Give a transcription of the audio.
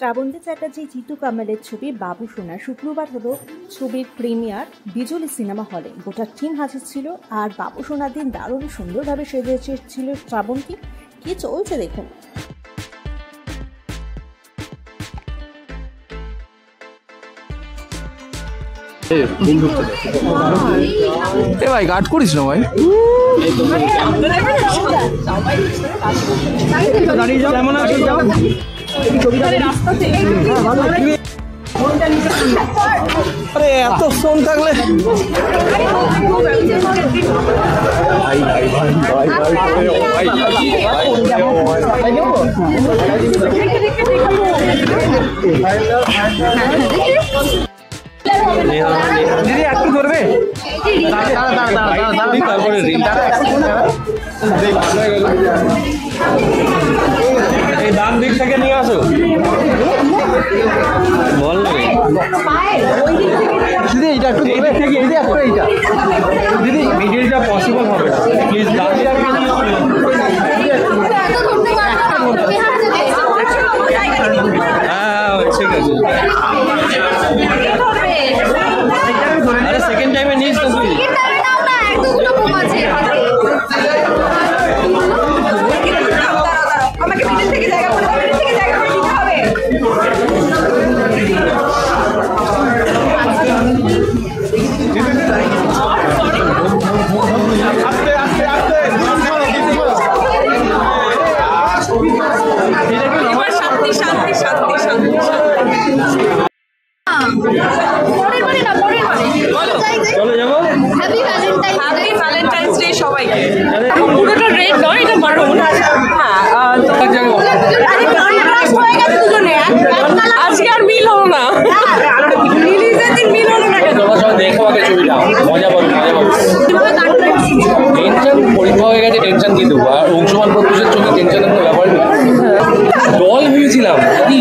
শ্রাবন্তী চ্যাটার্জি জিতু কামালের ছবি বাবু সোনা শুক্রবার হলো ছবির প্রিমিয়ার বিজলি সিনেমা হলে। গোটা টিম হাজির ছিল আর বাবু সোনার দিন দারুণ সুন্দরভাবে সেজে এসেছিল শ্রাবন্তী। কি চলছে দেখুন। ভাই গার্ড করিস না ভাই। আরে এত ফোন থাকলে দিদি একটু ধরবে তারপরে এই ডান দিক থেকে নিয়ে আসো বল না দিদি এইটা একটু ধরবে থেকে এই যে একটা এইটা দিদি মিডিলটা পসিবল হবে না প্লিজ ডান দিকে হ্যাঁ ঠিক আছে আরে সেকেন্ড টাইমে নিস তো তুই আমাকে মিডিল থেকে জায়গা করে মিডিল থেকে জায়গা করে দিতে হবে আস্তে আস্তে আস্তে শান্তি শান্তি শান্তি চলে যাবো। হ্যাপি ভ্যালেন্টাইন্স ডে সবাইকে। পুরোটা রেড নয়, এটা মারুন। আজকে আর মিল হলো না, রিলিজের দিন মিল হলো না কেন? সবাই দেখো আগে ছবিটা, মজা পাবো মজা পাবো। টেনশন পরীক্ষা হয়ে গেছে, টেনশন কি দেবো? আর অংশমান প্রত্যুষের ছবি টেনশনের কোনো ব্যাপার নেই। দল ভেবেছিলাম কি